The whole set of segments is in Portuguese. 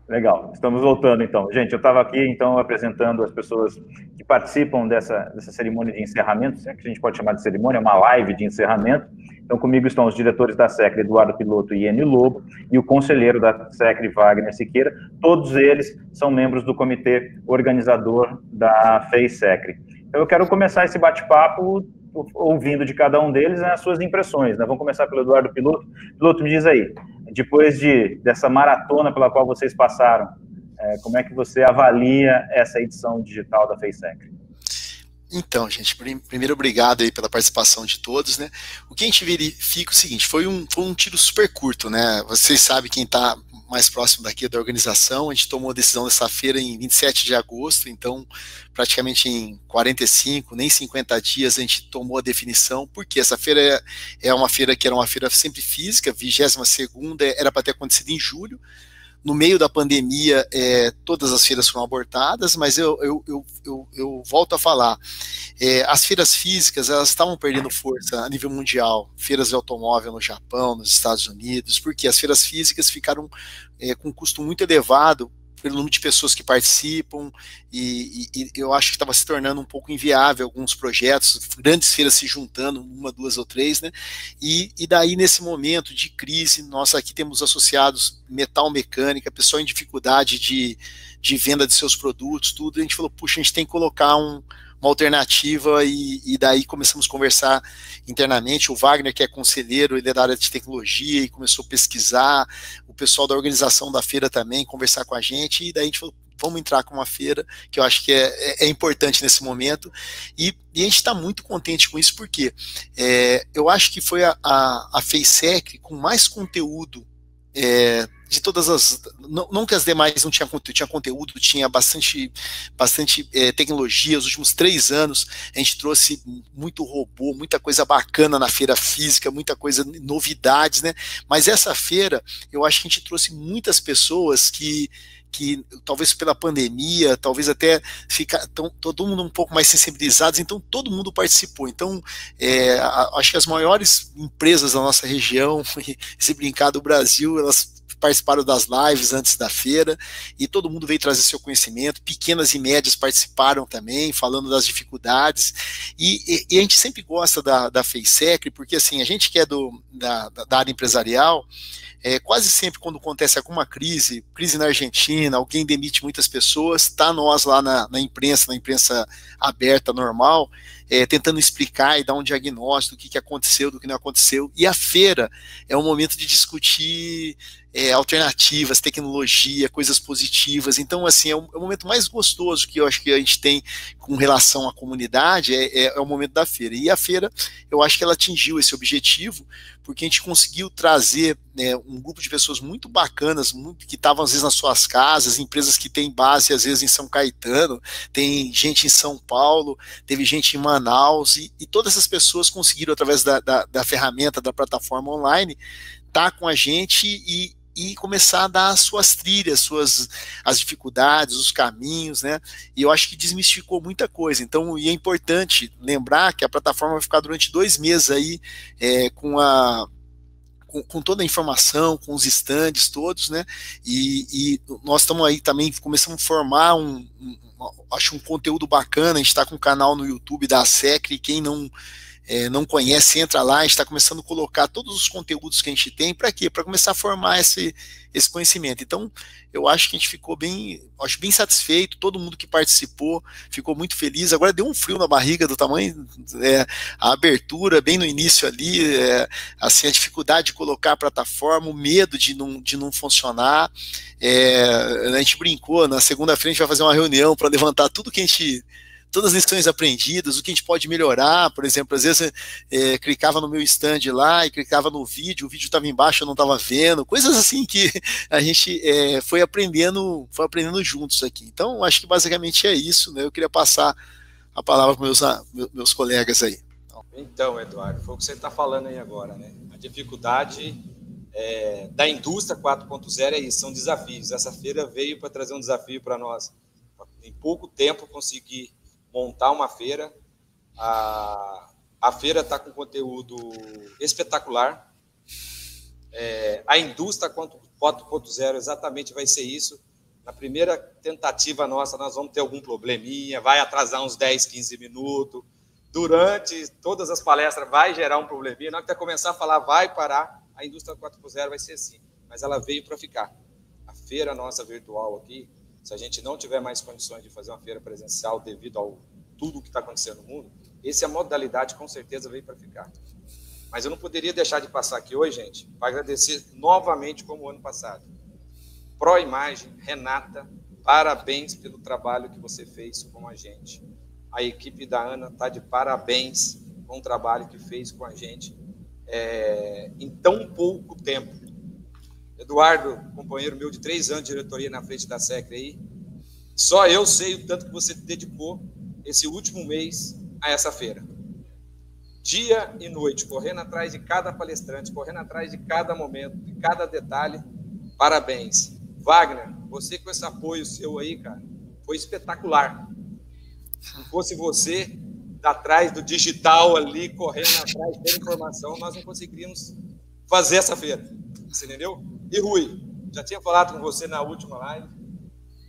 Legal, estamos voltando então. Gente, eu estava aqui então apresentando as pessoas que participam dessa cerimônia de encerramento, se é que a gente pode chamar de cerimônia, uma live de encerramento. Então, comigo estão os diretores da SECRE, Eduardo Piloto e Enio Lobo, e o conselheiro da SECRE, Wagner Siqueira. Todos eles são membros do comitê organizador da FEI-SECRE. Então, eu quero começar esse bate-papo ouvindo de cada um deles as suas impressões, né? Vamos começar pelo Eduardo Piloto. Piloto, me diz aí, depois dessa maratona pela qual vocês passaram, como é que você avalia essa edição digital da FEI-SECRE? Então, gente, primeiro obrigado aí pela participação de todos, né? O que a gente verifica é o seguinte, foi um tiro super curto, né? Vocês sabem quem está mais próximo daqui da organização, a gente tomou a decisão dessa feira em 27 de agosto, então praticamente em 45, nem 50 dias a gente tomou a definição, porque essa feira é uma feira que era uma feira sempre física, 22ª, era para ter acontecido em julho. No meio da pandemia, todas as feiras foram abortadas, mas eu volto a falar, as feiras físicas, elas estavam perdendo força a nível mundial, feiras de automóvel no Japão, nos Estados Unidos, porque as feiras físicas ficaram com um custo muito elevado pelo número de pessoas que participam, e eu acho que estava se tornando um pouco inviável alguns projetos, grandes feiras se juntando, uma, duas ou três, né? E daí, nesse momento de crise, nós aqui temos associados metal mecânica, pessoal em dificuldade de venda de seus produtos, tudo, e a gente falou, puxa, a gente tem que colocar uma alternativa, e daí começamos a conversar internamente. O Wagner, que é conselheiro, ele é da área de tecnologia e começou a pesquisar, o pessoal da organização da feira também, conversar com a gente, e daí a gente falou, vamos entrar com uma feira, que eu acho que é importante nesse momento, e a gente está muito contente com isso, porque eu acho que foi a FEI-SECRE com mais conteúdo de todas as, não que as demais não tinha conteúdo, tinha bastante tecnologia. Os últimos 3 anos a gente trouxe muito robô, muita coisa bacana na feira física, muita coisa, novidades, né? Mas essa feira, eu acho que a gente trouxe muitas pessoas que talvez pela pandemia, talvez até todo mundo um pouco mais sensibilizados, então todo mundo participou. Então, acho que as maiores empresas da nossa região, se brincar do Brasil, elas participaram das lives antes da feira, e todo mundo veio trazer seu conhecimento, pequenas e médias participaram também, falando das dificuldades, e a gente sempre gosta da FEI-SECRE, porque assim, a gente que é da área empresarial, quase sempre quando acontece alguma crise na Argentina, alguém demite muitas pessoas, está nós lá na imprensa aberta, normal, tentando explicar e dar um diagnóstico do que aconteceu, do que não aconteceu, e a feira é um momento de discutir alternativas, tecnologia, coisas positivas. Então, assim, é o momento mais gostoso que eu acho que a gente tem com relação à comunidade, é o momento da feira. E a feira, eu acho que ela atingiu esse objetivo, porque a gente conseguiu trazer um grupo de pessoas muito bacanas, que estavam às vezes nas suas casas, empresas que têm base às vezes em São Caetano, tem gente em São Paulo, teve gente em Manaus, e todas essas pessoas conseguiram, através da ferramenta, da plataforma online, estar com a gente e começar a dar as suas trilhas, as dificuldades, os caminhos, né? E eu acho que desmistificou muita coisa. Então, e é importante lembrar que a plataforma vai ficar durante 2 meses aí com toda a informação, com os estandes todos, né? E nós estamos aí também, começamos a formar acho um conteúdo bacana. A gente está com um canal no YouTube da SECRE, quem não conhece, entra lá. A gente está começando a colocar todos os conteúdos que a gente tem, para quê? Para começar a formar esse conhecimento. Então, eu acho que a gente ficou bem satisfeito, todo mundo que participou ficou muito feliz. Agora deu um frio na barriga do tamanho, a abertura bem no início ali, assim, a dificuldade de colocar a plataforma, o medo de não funcionar. A gente brincou, na segunda-feira a gente vai fazer uma reunião para levantar todas as lições aprendidas, o que a gente pode melhorar. Por exemplo, às vezes clicava no meu stand lá e clicava no vídeo, o vídeo estava embaixo, eu não estava vendo, coisas assim que a gente foi aprendendo juntos aqui. Então, acho que basicamente é isso, né? Eu queria passar a palavra para meus colegas aí. Então, Eduardo, foi o que você está falando aí agora, né? A dificuldade da indústria 4.0 é isso, são desafios. Essa feira veio para trazer um desafio para nós. Em pouco tempo, conseguir montar uma feira. A feira está com conteúdo espetacular. A indústria 4.0 exatamente vai ser isso. na primeira tentativa nossa, nós vamos ter algum probleminha, vai atrasar uns 10, 15 minutos. Durante todas as palestras vai gerar um probleminha. Na hora que começar a falar, vai parar, a indústria 4.0 vai ser assim. Mas ela veio para ficar. A feira nossa virtual aqui, se a gente não tiver mais condições de fazer uma feira presencial devido a tudo que está acontecendo no mundo, essa modalidade com certeza veio para ficar. Mas eu não poderia deixar de passar aqui hoje, gente, para agradecer novamente como o ano passado. ProImagem, Renata, parabéns pelo trabalho que você fez com a gente. A equipe da Ana está de parabéns com o trabalho que fez com a gente em tão pouco tempo. Eduardo, companheiro meu de 3 anos de diretoria na frente da SECRE aí, só eu sei o tanto que você dedicou esse último mês a essa feira. Dia e noite, correndo atrás de cada palestrante, correndo atrás de cada momento, de cada detalhe. Parabéns. Wagner, você com esse apoio seu aí, cara, foi espetacular. Se não fosse você atrás do digital ali, correndo atrás da informação, nós não conseguiríamos fazer essa feira. Você entendeu? E Rui, já tinha falado com você na última live,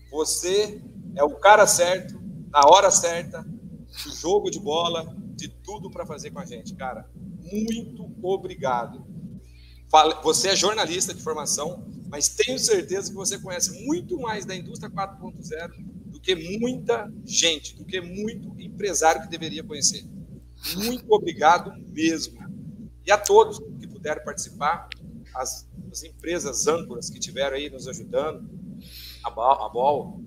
você é o cara certo, na hora certa, do jogo de bola, de tudo para fazer com a gente, cara. Muito obrigado. Você é jornalista de formação, mas tenho certeza que você conhece muito mais da indústria 4.0 do que muita gente, do que muito empresário que deveria conhecer. Muito obrigado mesmo. E a todos que puderam participar, as empresas âncoras que estiveram aí nos ajudando, a BOL,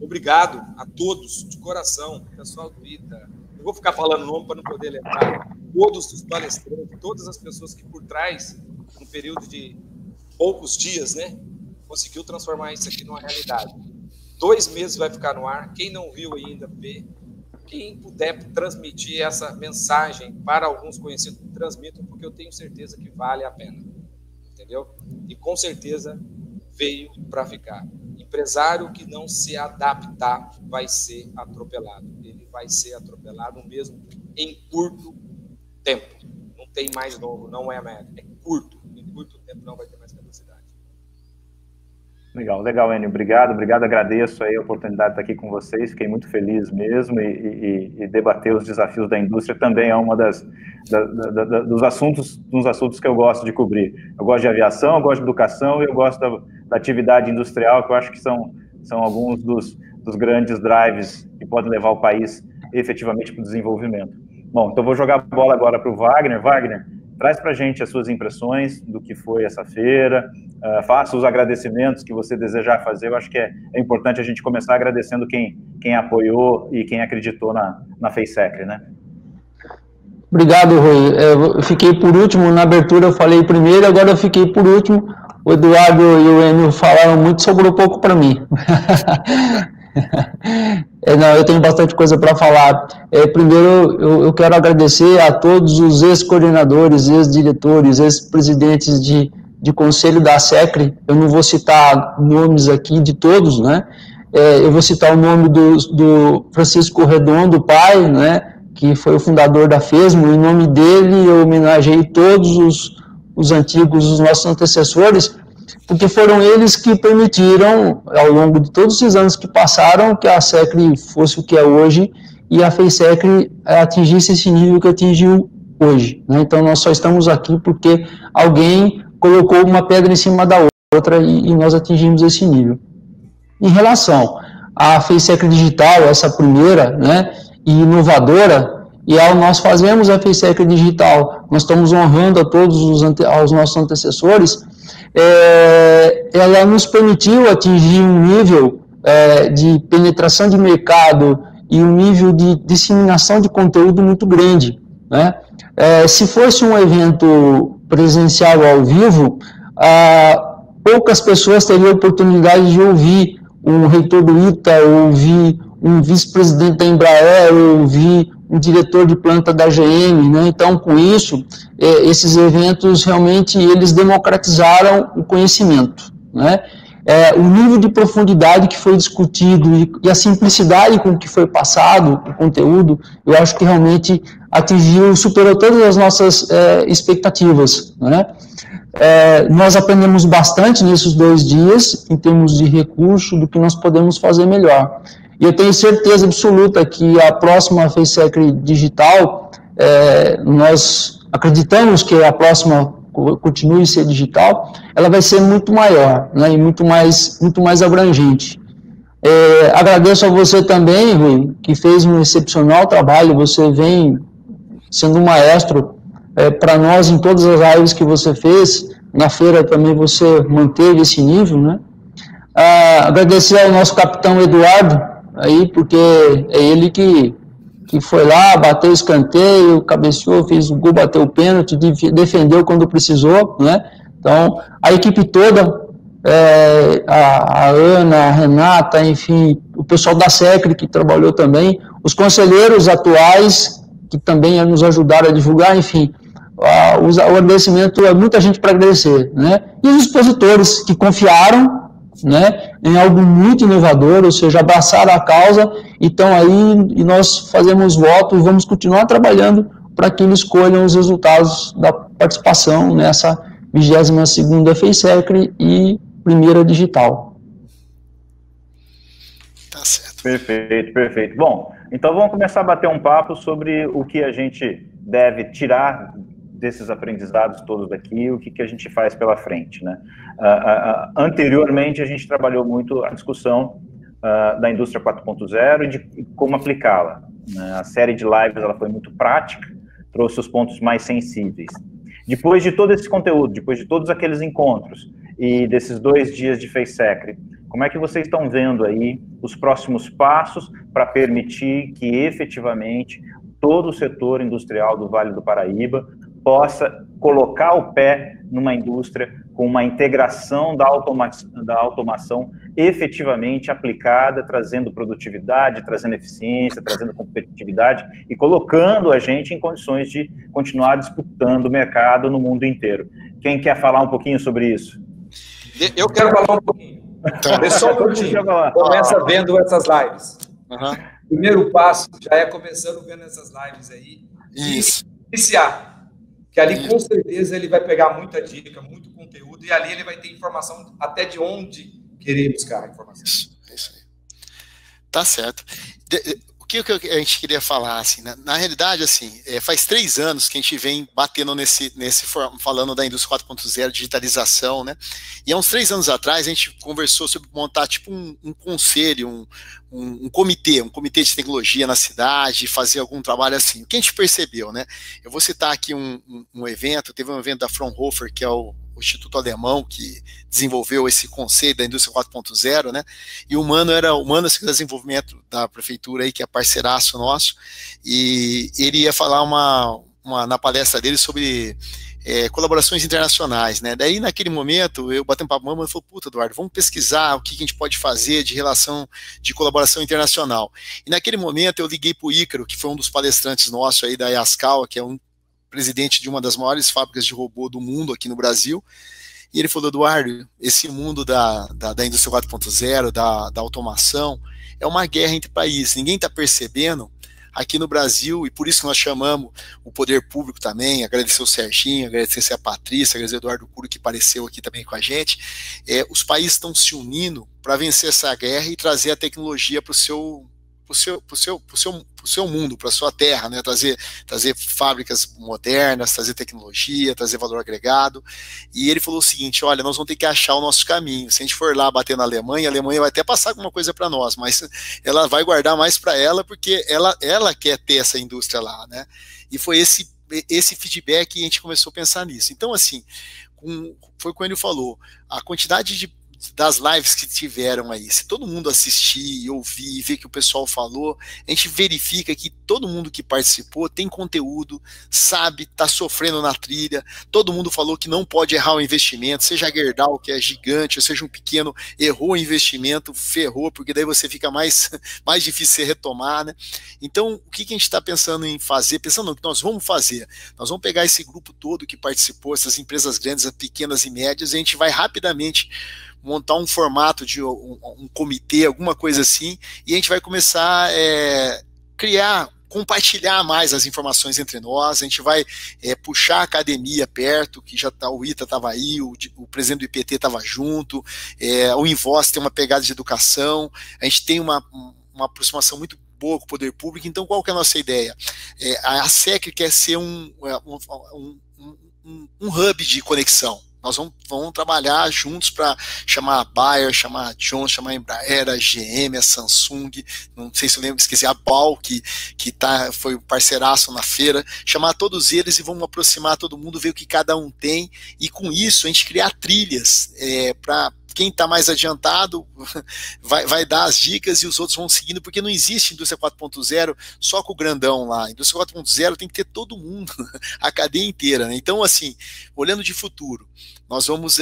obrigado a todos, de coração, pessoal do ITA. Eu vou ficar falando o nome para não poder lembrar. Todos os palestrantes, todas as pessoas que por trás, num período de poucos dias, né, conseguiu transformar isso aqui numa realidade. 2 meses vai ficar no ar. Quem não viu ainda, vê. Quem puder transmitir essa mensagem para alguns conhecidos, transmitam, porque eu tenho certeza que vale a pena. Entendeu? E com certeza veio para ficar. Empresário que não se adaptar vai ser atropelado. Ele vai ser atropelado mesmo em curto tempo. Não tem mais novo, não é médio. É curto. Em curto tempo não vai ter mais capacidade. Legal, Enio. Obrigado, agradeço aí a oportunidade de estar aqui com vocês, fiquei muito feliz mesmo, e debater os desafios da indústria também é uma dos assuntos que eu gosto de cobrir. Eu gosto de aviação, eu gosto de educação e eu gosto da atividade industrial, que eu acho que são alguns dos grandes drives que podem levar o país efetivamente para o desenvolvimento. Bom, então vou jogar a bola agora para o Wagner. Wagner, traz para a gente as suas impressões do que foi essa feira, faça os agradecimentos que você desejar fazer. Eu acho que é importante a gente começar agradecendo quem apoiou e quem acreditou na FACECRE, né? Obrigado, Rui. Eu fiquei por último, na abertura eu falei primeiro, agora eu fiquei por último. O Eduardo e o Enio falaram muito, sobrou pouco para mim. Não, eu tenho bastante coisa para falar. Primeiro, eu quero agradecer a todos os ex-coordenadores, ex-diretores, ex-presidentes de conselho da SECRE. Eu não vou citar nomes aqui de todos, né? Eu vou citar o nome do Francisco Redondo, pai, né? Que foi o fundador da FESMO. Em nome dele, eu homenageei todos os antigos, os nossos antecessores, porque foram eles que permitiram, ao longo de todos esses anos que passaram, que a SECRE fosse o que é hoje, e a FACECRE atingisse esse nível que atingiu hoje, né? Então, nós só estamos aqui porque alguém colocou uma pedra em cima da outra e nós atingimos esse nível. Em relação à FACECRE Digital, essa primeira, né, e inovadora, e ao nós fazermos a FACECRE Digital, nós estamos honrando a todos aos nossos antecessores, ela nos permitiu atingir um nível de penetração de mercado e um nível de disseminação de conteúdo muito grande, né? Se fosse um evento presencial ao vivo, poucas pessoas teriam oportunidade de ouvir um reitor do ITA, ouvir um vice-presidente da Embraer, ouvir um diretor de planta da GM, né? Então, com isso, esses eventos realmente eles democratizaram o conhecimento, né? O nível de profundidade que foi discutido e a simplicidade com que foi passado o conteúdo, eu acho que realmente superou todas as nossas expectativas, né? Nós aprendemos bastante nesses 2 dias, em termos de recurso, do que nós podemos fazer melhor. E eu tenho certeza absoluta que a próxima FaceSec Digital, nós acreditamos que a próxima continue a ser digital, ela vai ser muito maior, né, e muito mais abrangente. Agradeço a você também, Rui, que fez um excepcional trabalho, você vem sendo um maestro para nós em todas as lives que você fez, na feira também você manteve esse nível, né? Agradecer ao nosso capitão Eduardo, aí, porque é ele que foi lá, bateu o escanteio, cabeceou, fez o gol, bateu o pênalti, defendeu quando precisou, né? Então, a equipe toda, a Ana, a Renata, enfim, o pessoal da SECRE que trabalhou também, os conselheiros atuais que também nos ajudaram a divulgar, enfim, o agradecimento é muita gente para agradecer, né? E os expositores que confiaram, né, em algo muito inovador, ou seja, abraçaram a causa, e estão aí, e nós fazemos voto e vamos continuar trabalhando para que eles escolham os resultados da participação nessa 22ª FaceSec e primeira digital. Tá certo. Perfeito, perfeito. Bom, então vamos começar a bater um papo sobre o que a gente deve tirar desses aprendizados todos daqui, o que a gente faz pela frente, né? Anteriormente, a gente trabalhou muito a discussão da indústria 4.0 e de como aplicá-la, né? A série de lives ela foi muito prática, trouxe os pontos mais sensíveis. Depois de todo esse conteúdo, depois de todos aqueles encontros e desses 2 dias de FaceSec, como é que vocês estão vendo aí os próximos passos para permitir que efetivamente todo o setor industrial do Vale do Paraíba possa colocar o pé numa indústria com uma integração da automação efetivamente aplicada, trazendo produtividade, trazendo eficiência, trazendo competitividade e colocando a gente em condições de continuar disputando o mercado no mundo inteiro. Quem quer falar um pouquinho sobre isso? Eu quero falar um pouquinho. Só um pouquinho. Começa vendo essas lives. Uhum. Primeiro passo já é começando vendo essas lives aí. Isso. Iniciar. Que ali, com certeza, ele vai pegar muita dica, muito conteúdo, e ali ele vai ter informação até de onde querer buscar a informação. Isso aí. Tá certo. O que a gente queria falar, assim, na realidade, assim, faz 3 anos que a gente vem batendo falando da indústria 4.0, digitalização, né? E há uns 3 anos atrás a gente conversou sobre montar tipo um conselho, um comitê de tecnologia na cidade, fazer algum trabalho assim. O que a gente percebeu, né? Eu vou citar aqui um evento, teve um evento da Fraunhofer, que é o Instituto Alemão, que desenvolveu esse conceito da indústria 4.0, né? E o Mano era o desenvolvimento da prefeitura aí, que é parceiraço nosso, e ele ia falar na palestra dele sobre colaborações internacionais, né? Daí, naquele momento, eu bati um papo com o Mano e falei, puta, Eduardo, vamos pesquisar o que a gente pode fazer de relação de colaboração internacional. E naquele momento eu liguei para o Ícaro, que foi um dos palestrantes nossos aí da Yaskawa, que é um presidente de uma das maiores fábricas de robô do mundo aqui no Brasil, e ele falou, Eduardo, esse mundo da indústria 4.0, da automação, é uma guerra entre países, ninguém está percebendo aqui no Brasil, e por isso que nós chamamos o poder público também, agradecer o Serginho, agradecer a Patrícia, agradecer o Eduardo Curo, que apareceu aqui também com a gente, os países estão se unindo para vencer essa guerra e trazer a tecnologia para o seu mundo, para a sua terra, né? Trazer fábricas modernas, trazer tecnologia, trazer valor agregado. E ele falou o seguinte, olha, nós vamos ter que achar o nosso caminho. Se a gente for lá bater na Alemanha, a Alemanha vai até passar alguma coisa para nós, mas ela vai guardar mais para ela, porque ela quer ter essa indústria lá, né? E foi esse feedback que a gente começou a pensar nisso. Então, assim, foi como ele falou, a quantidade das lives que tiveram aí, se todo mundo assistir, ouvir e ver o que o pessoal falou, a gente verifica que todo mundo que participou tem conteúdo, sabe, tá sofrendo na trilha, todo mundo falou que não pode errar o investimento, seja a Gerdau, que é gigante, ou seja um pequeno, errou o investimento, ferrou, porque daí você fica mais difícil você retomar, né? Então, o que a gente está pensando em fazer, pensando no que nós vamos fazer, nós vamos pegar esse grupo todo que participou, essas empresas grandes, pequenas e médias, e a gente vai rapidamente montar um formato de um comitê, alguma coisa assim, e a gente vai começar a criar compartilhar mais as informações entre nós, a gente vai puxar a academia perto, que já tá, o ITA estava aí, o presidente do IPT estava junto, o Invoz tem uma pegada de educação, a gente tem uma aproximação muito boa com o poder público. Então qual que é a nossa ideia? A SECRE quer ser um hub de conexão. Nós vamos trabalhar juntos para chamar a Bayer, chamar a Johnson, chamar a Embraer, a GM, a Samsung, não sei se eu lembro, esqueci, a BAL, que foi um parceiraço na feira, chamar todos eles e vamos aproximar todo mundo, ver o que cada um tem, e com isso a gente criar trilhas para quem está mais adiantado vai dar as dicas e os outros vão seguindo, porque não existe indústria 4.0 só com o grandão lá. A indústria 4.0 tem que ter todo mundo, a cadeia inteira, né? Então, assim, olhando de futuro, nós vamos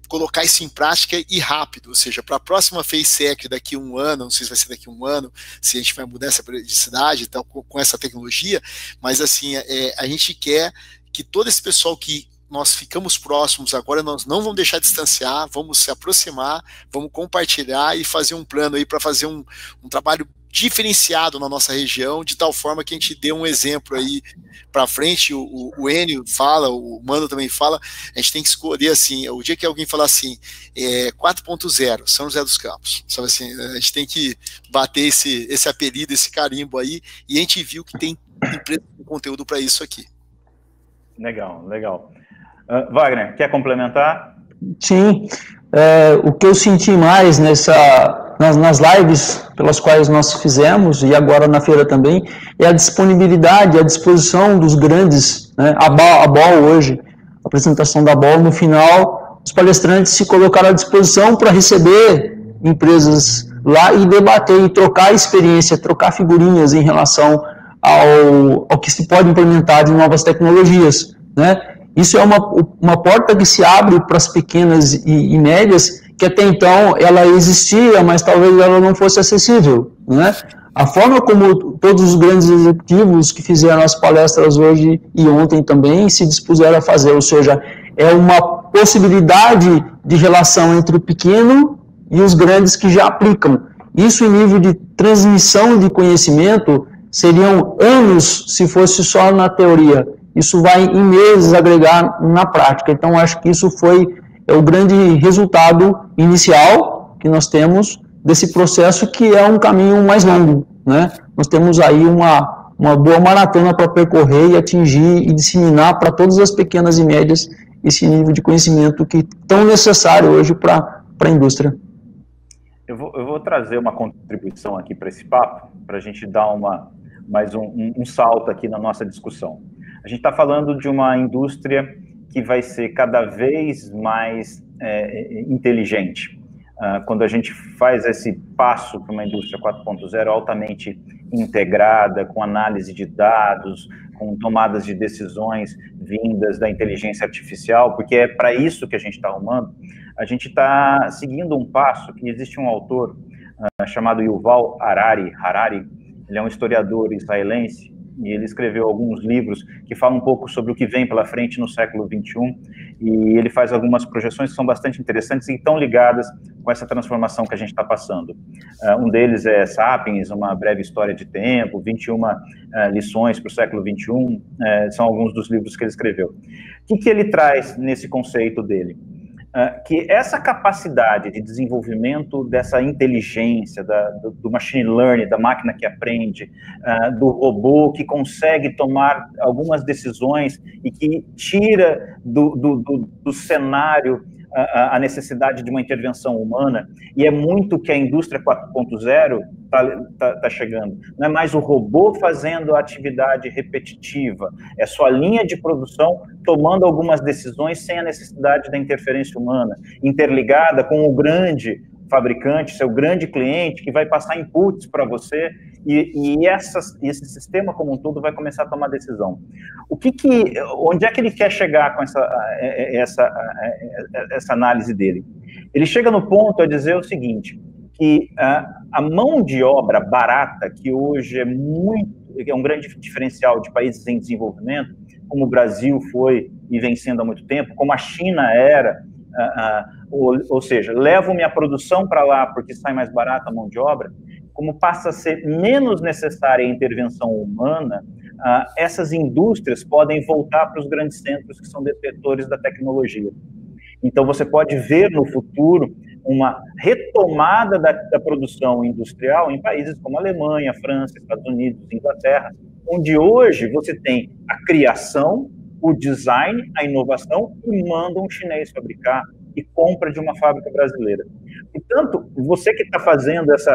colocar isso em prática e rápido, ou seja, para a próxima FaceSec daqui a um ano, não sei se vai ser daqui a um ano, se a gente vai mudar essa periodicidade e tal, com essa tecnologia, mas assim, a gente quer que todo esse pessoal que nós ficamos próximos agora, nós não vamos deixar de distanciar, vamos se aproximar, vamos compartilhar e fazer um plano aí para fazer um trabalho diferenciado na nossa região, de tal forma que a gente dê um exemplo aí para frente. O Enio fala, o Mano também fala, a gente tem que escolher assim, o dia que alguém falar assim, 4.0, São José dos Campos, sabe assim, a gente tem que bater esse apelido, esse carimbo aí, e a gente viu que tem empresa com conteúdo para isso aqui. Legal, legal. Wagner, quer complementar? Sim, o que eu senti mais nas lives pelas quais nós fizemos, e agora na feira também, é a disponibilidade, a disposição dos grandes, né? A BOL hoje, a apresentação da BOL, no final, os palestrantes se colocaram à disposição para receber empresas lá e debater e trocar experiência, trocar figurinhas em relação ao que se pode implementar de novas tecnologias, né? Isso é uma porta que se abre para as pequenas e médias, que até então ela existia, mas talvez ela não fosse acessível, né? A forma como todos os grandes executivos que fizeram as palestras hoje e ontem também se dispuseram a fazer, ou seja, é uma possibilidade de relação entre o pequeno e os grandes que já aplicam. Isso em nível de transmissão de conhecimento seriam anos se fosse só na teoria. Isso vai em meses agregar na prática. Então, acho que isso foi o grande resultado inicial que nós temos desse processo, que é um caminho mais longo, né? Nós temos aí uma boa maratona para percorrer e atingir e disseminar para todas as pequenas e médias esse nível de conhecimento que é tão necessário hoje para a indústria. Eu vou trazer uma contribuição aqui para esse papo, para a gente dar mais um salto aqui na nossa discussão. A gente está falando de uma indústria que vai ser cada vez mais inteligente. Quando a gente faz esse passo para uma indústria 4.0 altamente integrada, com análise de dados, com tomadas de decisões vindas da inteligência artificial, porque é para isso que a gente está arrumando, a gente está seguindo um passo que existe um autor chamado Yuval Harari, ele é um historiador israelense, e ele escreveu alguns livros que falam um pouco sobre o que vem pela frente no século XXI, e ele faz algumas projeções que são bastante interessantes e estão ligadas com essa transformação que a gente está passando. Um deles é Sapiens, uma breve história de tempo, 21 lições para o século XXI, são alguns dos livros que ele escreveu. O que ele traz nesse conceito dele? Que essa capacidade de desenvolvimento dessa inteligência, do machine learning, da máquina que aprende, do robô que consegue tomar algumas decisões e que tira do cenário a necessidade de uma intervenção humana, e é muito que a indústria 4.0 está chegando. Não é mais o robô fazendo a atividade repetitiva, é só a linha de produção tomando algumas decisões sem a necessidade da interferência humana, interligada com o grande fabricante, seu grande cliente, que vai passar inputs para você, e esse sistema como um todo vai começar a tomar decisão. Onde é que ele quer chegar com essa análise dele? Ele chega no ponto a dizer o seguinte, que a mão de obra barata, que hoje é um grande diferencial de países em desenvolvimento, como o Brasil foi e vem sendo há muito tempo, como a China era, ou seja, levo minha produção para lá porque sai mais barata a mão de obra. como passa a ser menos necessária a intervenção humana, essas indústrias podem voltar para os grandes centros que são detentores da tecnologia. Então, você pode ver no futuro uma retomada da produção industrial em países como Alemanha, França, Estados Unidos, Inglaterra, onde hoje você tem a criação, o design, a inovação, e manda um chinês fabricar e compra de uma fábrica brasileira. Portanto, você que está fazendo esse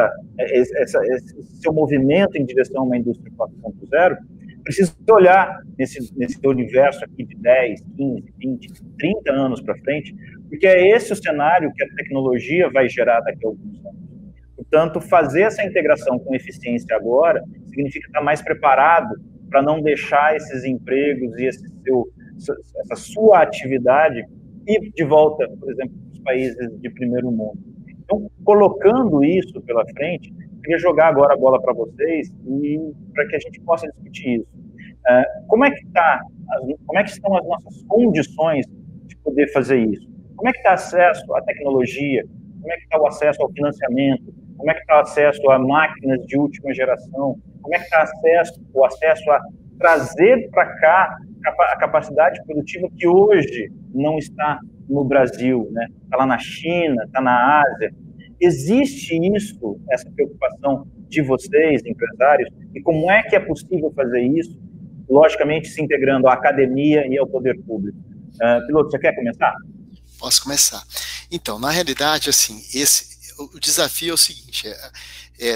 seu movimento em direção a uma indústria 4.0, precisa olhar nesse universo aqui de 10, 15, 20, 30 anos para frente, porque é esse o cenário que a tecnologia vai gerar daqui a alguns anos. Portanto, fazer essa integração com eficiência agora significa estar mais preparado para não deixar esses empregos e essa sua atividade ir de volta, por exemplo, para os países de primeiro mundo. Então, colocando isso pela frente, eu queria jogar agora a bola para vocês e para que a gente possa discutir isso. Como é que estão as nossas condições de poder fazer isso? Como é que está o acesso à tecnologia? Como é que está o acesso ao financiamento? Como é que está o acesso a máquinas de última geração? Como é que está o acesso a trazer para cá a capacidade produtiva que hoje não está no Brasil, né? Está lá na China, está na Ásia. Existe isso, essa preocupação de vocês, empresários, e como é que é possível fazer isso? Logicamente, se integrando à academia e ao poder público. Piloto, você quer começar? Posso começar. Então, na realidade, assim, o desafio é o seguinte,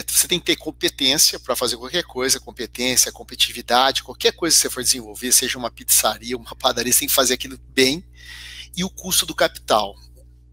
você tem que ter competência para fazer qualquer coisa, competência, competitividade, qualquer coisa que você for desenvolver, seja uma pizzaria, uma padaria, você tem que fazer aquilo bem, e o custo do capital.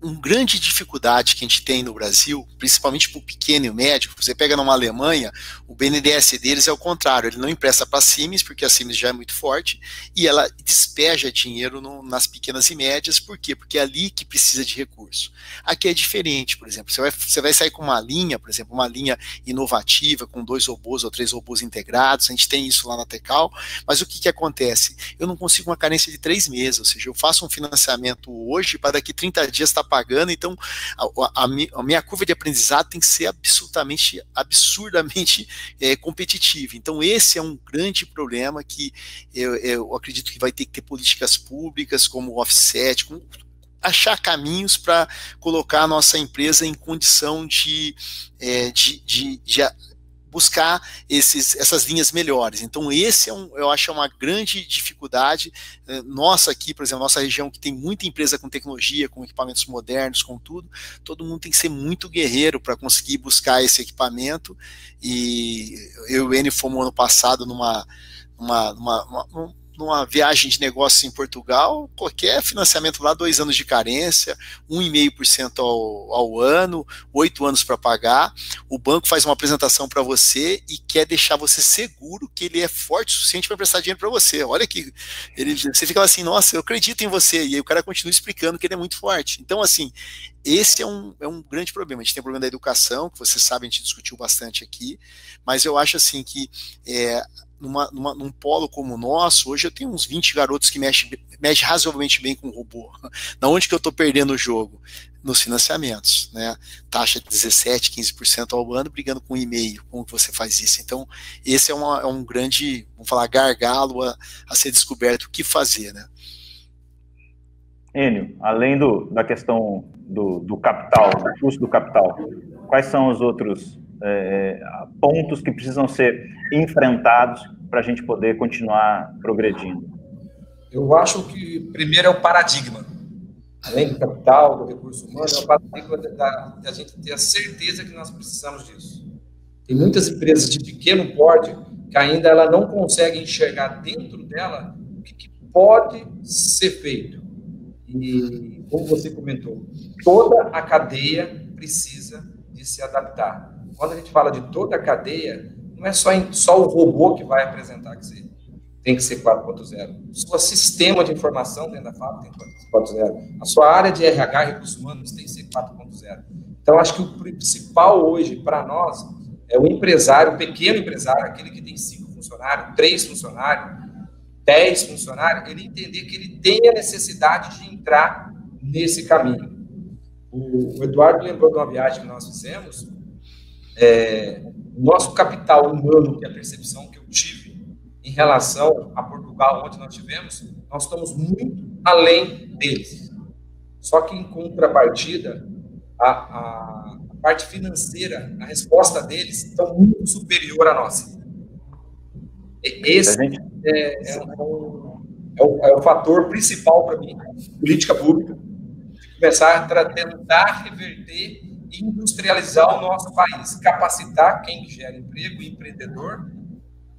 Uma grande dificuldade que a gente tem no Brasil, principalmente para o pequeno e o médio, você pega numa Alemanha, o BNDES deles é o contrário, ele não empresta para a Siemens, porque a Siemens já é muito forte, e ela despeja dinheiro nas pequenas e médias, por quê? Porque é ali que precisa de recurso. Aqui é diferente, por exemplo, você vai sair com uma linha, por exemplo, uma linha inovativa, com 2 robôs ou 3 robôs integrados, a gente tem isso lá na Tecal, mas o que acontece? Eu não consigo uma carência de 3 meses, ou seja, eu faço um financiamento hoje, para daqui 30 dias estar pagando, então a minha curva de aprendizado tem que ser absurdamente competitiva. Então esse é um grande problema que eu acredito que vai ter que ter políticas públicas como o offset, achar caminhos para colocar a nossa empresa em condição de buscar essas linhas melhores. Então esse eu acho uma grande dificuldade nossa aqui, por exemplo, nossa região que tem muita empresa com tecnologia, com equipamentos modernos, com tudo, todo mundo tem que ser muito guerreiro para conseguir buscar esse equipamento, e eu e o Enio fomos ano passado numa viagem de negócios em Portugal, qualquer financiamento lá, 2 anos de carência, 1,5% ao ano, 8 anos para pagar, o banco faz uma apresentação para você e quer deixar você seguro que ele é forte o suficiente para prestar dinheiro para você. Olha que você fica assim, nossa, eu acredito em você, e aí o cara continua explicando que ele é muito forte. Então, assim, esse é um grande problema. A gente tem o problema da educação, que vocês sabem, a gente discutiu bastante aqui, mas eu acho assim que num polo como o nosso, hoje eu tenho uns 20 garotos que mexem razoavelmente bem com o robô. Na onde que eu estou perdendo o jogo? Nos financiamentos, né? Taxa de 17%, 15% ao ano, brigando com e-mail, como que você faz isso? Então, esse é um grande, vamos falar, gargalo a ser descoberto o que fazer, né? Enio, além da questão do capital, do custo do capital, quais são os outros pontos que precisam ser enfrentados para a gente poder continuar progredindo? Eu acho que primeiro é o paradigma. Além do capital, do recurso humano, é o paradigma da gente ter a certeza que nós precisamos disso. Tem muitas empresas de pequeno porte que ainda ela não consegue enxergar dentro dela o que pode ser feito. E, como você comentou, toda a cadeia precisa de se adaptar. Quando a gente fala de toda a cadeia, não é só o robô que vai apresentar que tem que ser 4.0. O seu sistema de informação dentro da fábrica tem que ser 4.0. A sua área de RH, recursos humanos, tem que ser 4.0. Então, acho que o principal hoje para nós é o empresário, o pequeno empresário, aquele que tem 5 funcionários, 3 funcionários, 10 funcionários, ele entender que ele tem a necessidade de entrar nesse caminho. O Eduardo lembrou de uma viagem que nós fizemos Nosso capital humano, que é a percepção que eu tive em relação a Portugal, onde nós tivemos, nós estamos muito além deles. Só que, em contrapartida, a parte financeira, a resposta deles está muito superior à nossa. Esse é o fator principal para mim, política pública, de começar a tentar reverter e industrializar o nosso país, capacitar quem gera emprego e empreendedor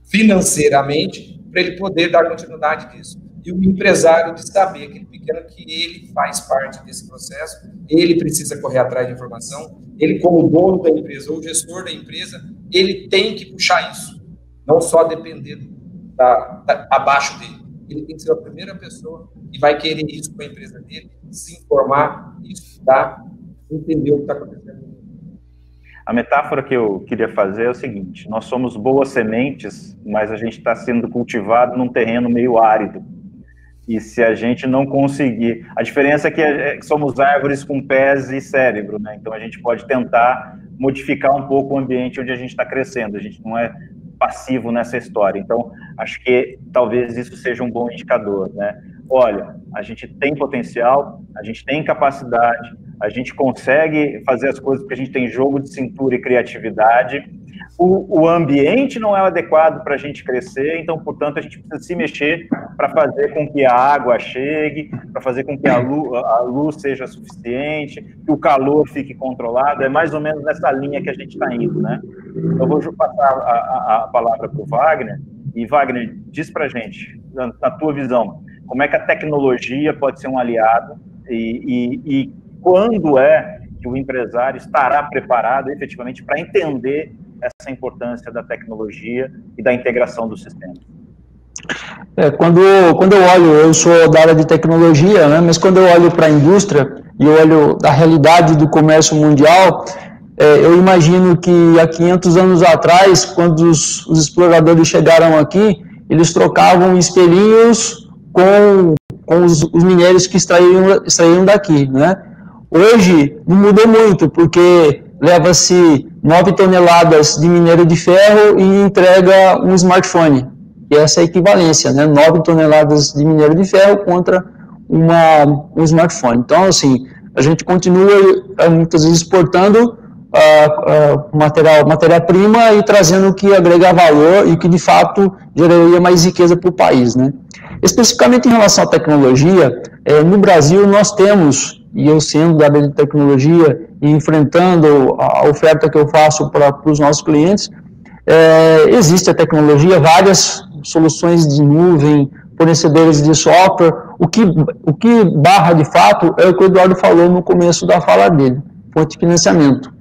financeiramente para ele poder dar continuidade disso. E o empresário de saber, aquele pequeno, que ele faz parte desse processo, ele precisa correr atrás de informação, ele como dono da empresa ou gestor da empresa, ele tem que puxar isso, não só depender abaixo dele. Ele tem que ser a primeira pessoa que vai querer isso para a empresa dele, se informar, estudar, entender o que está acontecendo. A metáfora que eu queria fazer é o seguinte: nós somos boas sementes, mas a gente está sendo cultivado num terreno meio árido. E se a gente não conseguir... A diferença é que somos árvores com pés e cérebro, né? Então a gente pode tentar modificar um pouco o ambiente onde a gente está crescendo. A gente não é passivo nessa história. Então, acho que talvez isso seja um bom indicador, né? Olha, a gente tem potencial, a gente tem capacidade, a gente consegue fazer as coisas porque a gente tem jogo de cintura e criatividade. O ambiente não é adequado para a gente crescer, então, portanto, a gente precisa se mexer para fazer com que a água chegue, para fazer com que a luz seja suficiente, que o calor fique controlado. É mais ou menos nessa linha que a gente está indo, né? Eu vou passar a palavra para o Wagner. E, Wagner, diz para a gente, na tua visão, como é que a tecnologia pode ser um aliado e quando é que o empresário estará preparado efetivamente para entender essa importância da tecnologia e da integração do sistema? Quando eu olho, eu sou da área de tecnologia, né, mas quando eu olho para a indústria e eu olho da realidade do comércio mundial, eu imagino que há 500 anos atrás, quando os exploradores chegaram aqui, eles trocavam espelhinhos com os minérios que extraíam daqui, né? Hoje não mudou muito, porque leva-se 9 toneladas de minério de ferro e entrega um smartphone. E essa é a equivalência, né? 9 toneladas de minério de ferro contra um smartphone. Então, assim, a gente continua muitas vezes exportando matéria-prima e trazendo o que agrega valor e que, de fato, geraria mais riqueza para o país, né? Especificamente em relação à tecnologia, no Brasil nós temos, e eu sendo da área de tecnologia e enfrentando a oferta que eu faço para os nossos clientes, existe a tecnologia, várias soluções de nuvem, fornecedores de software. O que barra de fato é o que o Eduardo falou no começo da fala dele, fonte de financiamento.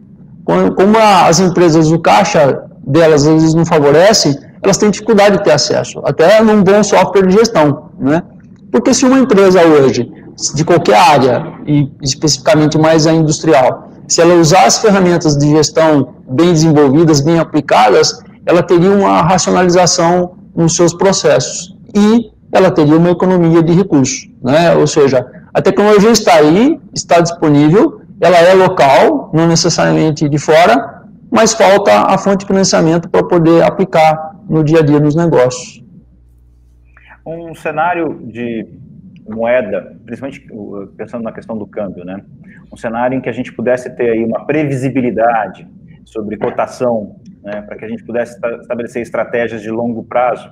Como as empresas, o caixa delas, às vezes não favorece, elas têm dificuldade de ter acesso, até num bom software de gestão, né? Porque se uma empresa hoje, de qualquer área, e especificamente mais a industrial, se ela usar as ferramentas de gestão bem desenvolvidas, bem aplicadas, ela teria uma racionalização nos seus processos e ela teria uma economia de recursos, né? Ou seja, a tecnologia está aí, está disponível, ela é local, não necessariamente de fora, mas falta a fonte de financiamento para poder aplicar no dia a dia nos negócios. Um cenário de moeda, principalmente pensando na questão do câmbio, né? Um cenário em que a gente pudesse ter aí uma previsibilidade sobre cotação, né? Para que a gente pudesse estabelecer estratégias de longo prazo,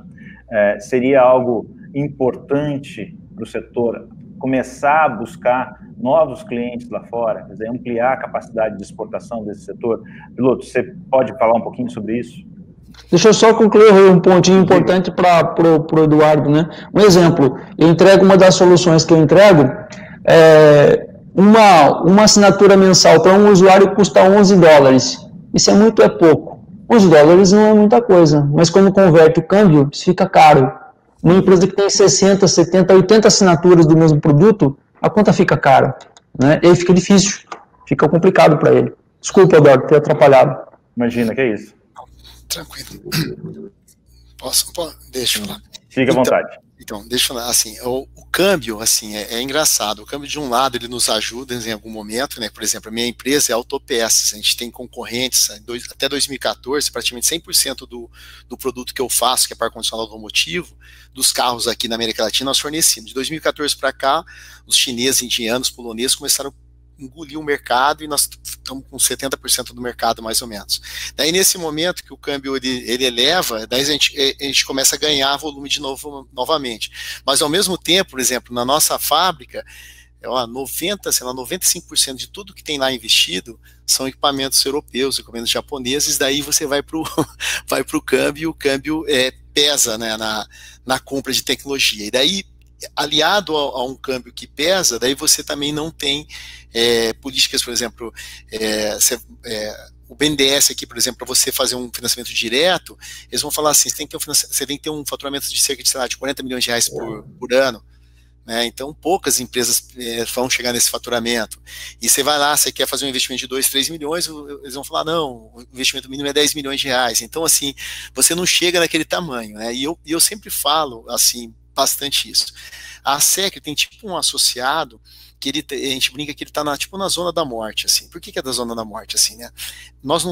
seria algo importante para o setor começar a buscar novos clientes lá fora, quer dizer, ampliar a capacidade de exportação desse setor. Piloto, você pode falar um pouquinho sobre isso? Deixa eu só concluir um pontinho importante para o Eduardo, né? Um exemplo, eu entrego uma das soluções que eu entrego, uma assinatura mensal para um usuário custa $11. Isso é muito, é pouco. $11 não é muita coisa, mas quando converte o câmbio, isso fica caro. Uma empresa que tem 60, 70, 80 assinaturas do mesmo produto, a conta fica cara, né? E aí fica difícil, fica complicado para ele. Desculpa, Eduardo, ter atrapalhado. Imagina, que é isso. Tranquilo. Posso? Deixa eu falar. Fique à vontade. Então, deixa eu falar, assim, o câmbio, assim, é engraçado. O câmbio, de um lado, ele nos ajuda em algum momento, né? Por exemplo, a minha empresa é Autopeças, a gente tem concorrentes, até 2014, praticamente 100% do produto que eu faço, que é para ar-condicionado automotivo, dos carros aqui na América Latina, nós fornecemos. De 2014 para cá, os chineses, indianos, poloneses começaram a engolir o mercado e nós estamos com 70% do mercado, mais ou menos. Daí, nesse momento que o câmbio ele eleva, daí a gente começa a ganhar volume de novo, novamente. Mas, ao mesmo tempo, por exemplo, na nossa fábrica, 95% de tudo que tem lá investido são equipamentos europeus, equipamentos japoneses, daí você vai para o câmbio, e o câmbio pesa, né, na compra de tecnologia. E daí, aliado a um câmbio que pesa, daí você também não tem políticas, por exemplo, o BNDES aqui, por exemplo, para você fazer um financiamento direto, eles vão falar assim, você tem que ter um faturamento de cerca de 40 milhões de reais por ano, né? Então poucas empresas vão chegar nesse faturamento, e você vai lá, você quer fazer um investimento de 2, 3 milhões, eles vão falar, não, o investimento mínimo é 10 milhões de reais, então assim, você não chega naquele tamanho, né? E eu sempre falo, assim, bastante isso. A SECRI tem tipo um associado que a gente brinca que ele está tipo na zona da morte, assim. Por que é da zona da morte, assim, né? Nós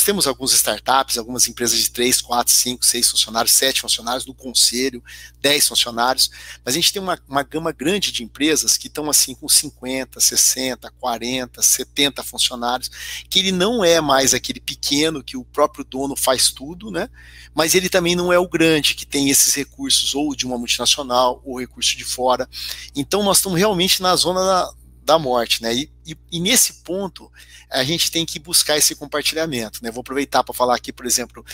temos algumas startups, algumas empresas de 3, 4, 5, 6 funcionários, 7 funcionários, no conselho, 10 funcionários, mas a gente tem uma gama grande de empresas que estão assim com 50, 60, 40, 70 funcionários, que ele não é mais aquele pequeno que o próprio dono faz tudo, né? Mas ele também não é o grande, que tem esses recursos ou de uma multinacional ou recurso de fora. Então nós estamos realmente na zona da morte, né? E nesse ponto a gente tem que buscar esse compartilhamento, né? Vou aproveitar para falar aqui, por exemplo,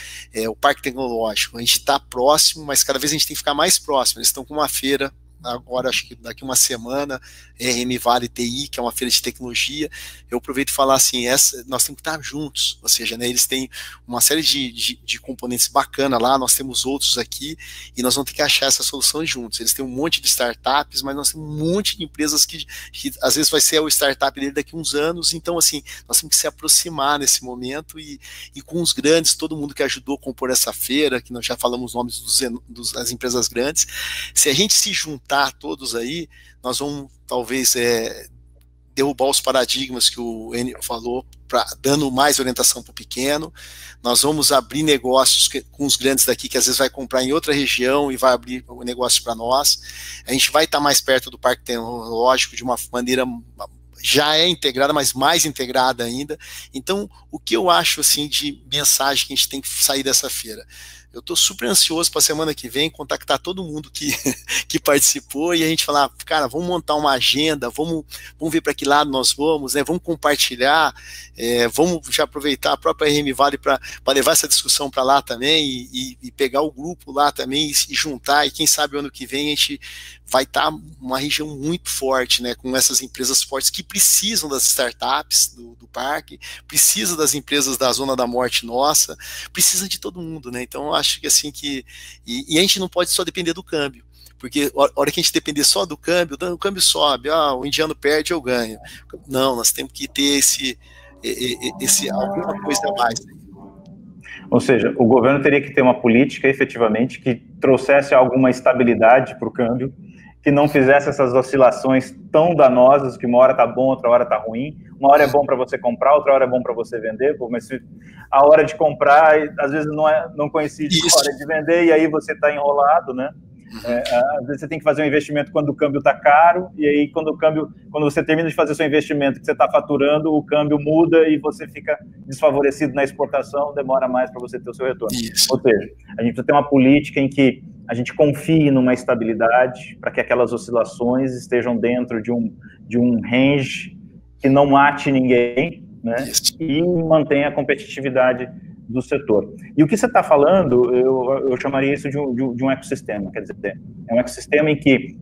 o Parque Tecnológico. A gente está próximo, mas cada vez a gente tem que ficar mais próximo. Eles estão com uma feira agora, acho que daqui uma semana, RM Vale TI, que é uma feira de tecnologia. Eu aproveito e falar assim, nós temos que estar juntos, ou seja, né, eles têm uma série de componentes bacana lá, nós temos outros aqui, e nós vamos ter que achar essa solução juntos. Eles têm um monte de startups, mas nós temos um monte de empresas que às vezes vai ser o startup dele daqui a uns anos, então assim, nós temos que se aproximar nesse momento, e com os grandes, todo mundo que ajudou a compor essa feira, que nós já falamos os nomes das empresas grandes, se a gente se juntar todos aí, nós vamos talvez derrubar os paradigmas que o Enio falou, dando mais orientação para o pequeno. Nós vamos abrir negócios com os grandes daqui, que às vezes vai comprar em outra região e vai abrir o negócio para nós. A gente vai estar mais perto do Parque Tecnológico de uma maneira já integrada, mas mais integrada ainda. Então, o que eu acho assim de mensagem que a gente tem que sair dessa feira? Eu estou super ansioso para a semana que vem contactar todo mundo que participou e a gente falar, cara, vamos montar uma agenda, vamos ver para que lado nós vamos, né? Vamos compartilhar, vamos já aproveitar a própria RM Vale para levar essa discussão para lá também e pegar o grupo lá também e juntar, e quem sabe o ano que vem a gente vai estar uma região muito forte, né, com essas empresas fortes que precisam das startups do parque, precisa das empresas da zona da morte nossa, precisa de todo mundo, né? Então eu acho que assim e a gente não pode só depender do câmbio, porque a hora que a gente depender só do câmbio, o câmbio sobe, o indiano perde, eu ganho. Não, nós temos que ter alguma coisa a mais. Ou seja, o governo teria que ter uma política, efetivamente, que trouxesse alguma estabilidade para o câmbio, que não fizesse essas oscilações tão danosas, que uma hora está bom, outra hora está ruim, uma hora é bom para você comprar, outra hora é bom para você vender, mas a hora de comprar, às vezes não coincide com a hora de vender, e aí você está enrolado, né? Às vezes você tem que fazer um investimento quando o câmbio está caro, e aí quando você termina de fazer seu investimento que você está faturando, o câmbio muda e você fica desfavorecido na exportação, demora mais para você ter o seu retorno. Isso. Ou seja, a gente precisa ter uma política em que a gente confie numa estabilidade para que aquelas oscilações estejam dentro de um range que não mate ninguém, né? E mantenha a competitividade do setor. E o que você está falando, eu chamaria isso de um ecossistema, quer dizer, é um ecossistema em que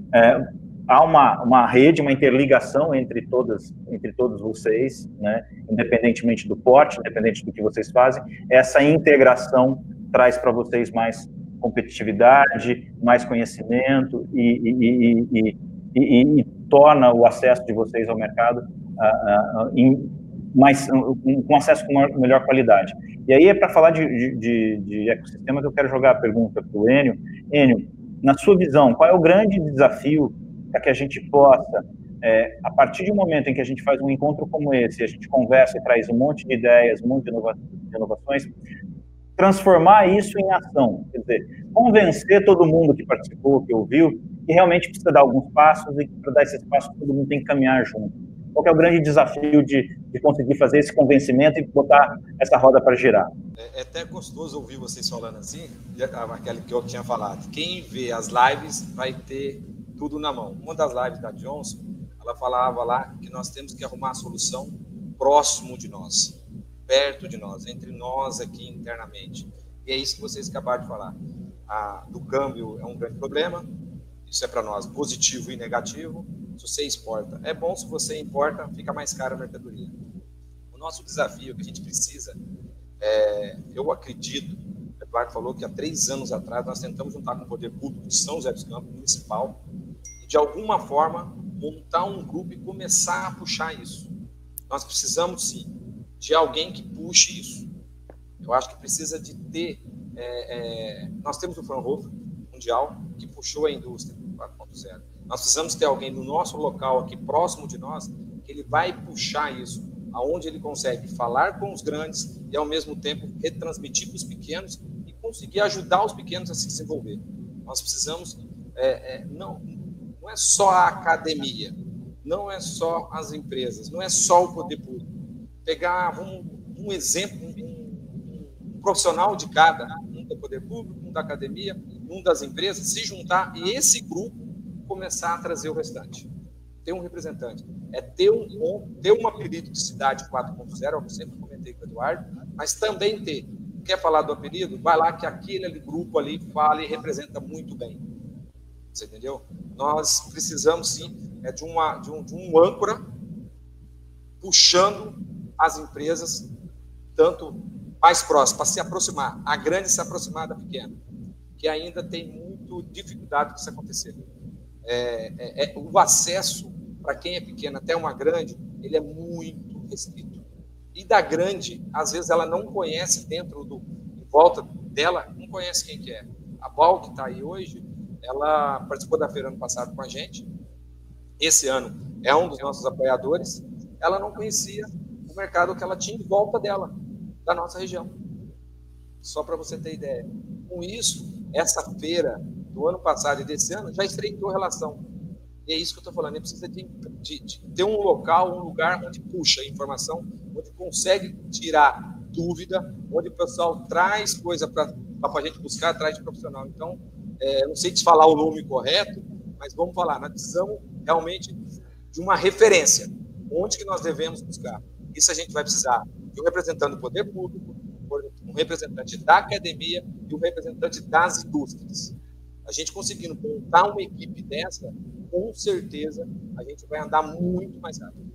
há uma rede, uma interligação entre todos vocês, né, independentemente do porte, independente do que vocês fazem, essa integração traz para vocês mais competitividade, mais conhecimento e torna o acesso de vocês ao mercado com acesso com melhor qualidade. E aí para falar de ecossistema que eu quero jogar a pergunta para o Enio. Enio, na sua visão, qual é o grande desafio para que a gente possa, a partir de um momento em que a gente faz um encontro como esse, a gente conversa e traz um monte de ideias, um monte de inovações, transformar isso em ação, quer dizer, convencer todo mundo que participou, que ouviu, que realmente precisa dar alguns passos e para dar esses passos todo mundo tem que caminhar junto. Qual que é o grande desafio de conseguir fazer esse convencimento e botar essa roda para girar? É até gostoso ouvir vocês falando assim, aquele que eu tinha falado. Quem vê as lives vai ter tudo na mão. Uma das lives da Johnson, ela falava lá que nós temos que arrumar a solução próximo de nós, perto de nós, entre nós aqui internamente. E é isso que vocês acabaram de falar. Do câmbio é um grande problema, isso é para nós positivo e negativo. Se você exporta, é bom. Se você importa, fica mais cara a mercadoria. O nosso desafio que a gente precisa, eu acredito, o Eduardo falou que há 3 anos atrás nós tentamos juntar com o Poder Público de São José dos Campos, municipal, e de alguma forma montar um grupo e começar a puxar isso. Nós precisamos sim de alguém que puxe isso. Eu acho que precisa de ter, nós temos o Fraunhofer Mundial que puxou a indústria 4.0. Nós precisamos ter alguém no nosso local aqui próximo de nós que ele vai puxar isso, aonde ele consegue falar com os grandes e ao mesmo tempo retransmitir para os pequenos e conseguir ajudar os pequenos a se desenvolver. Nós precisamos, não é só a academia, não é só as empresas, não é só o poder público. Pegar um exemplo, um profissional de cada, um do poder público, um da academia, um das empresas, se juntar e esse grupo começar a trazer o restante. Ter um representante. Ter um apelido de cidade 4.0, eu sempre comentei com o Eduardo, mas também quer falar do apelido? Vai lá que aquele grupo ali fala e representa muito bem. Você entendeu? Nós precisamos, sim, de um âncora puxando as empresas tanto mais próximas, para se aproximar. A grande se aproximar da pequena, que ainda tem muito dificuldade disso acontecer. O acesso para quem é pequeno até uma grande, ele é muito restrito. E da grande, às vezes ela não conhece em volta dela, não conhece quem que é. A Bal, que está aí hoje, ela participou da feira ano passado com a gente. Esse ano é um dos nossos apoiadores. Ela não conhecia o mercado que ela tinha em volta dela, da nossa região. Só para você ter ideia. Com isso, essa feira do ano passado e desse ano já estreitou relação. E é isso que eu estou falando. Ele precisa de ter um local, um lugar onde puxa a informação, onde consegue tirar dúvida, onde o pessoal traz coisa para a gente buscar atrás de profissional. Então, não sei te falar o nome correto, mas vamos falar. Nós precisamos realmente de uma referência. Onde que nós devemos buscar? Isso a gente vai precisar de um representante do poder público, um representante da academia e um representante das indústrias. A gente conseguindo montar uma equipe dessa, com certeza a gente vai andar muito mais rápido.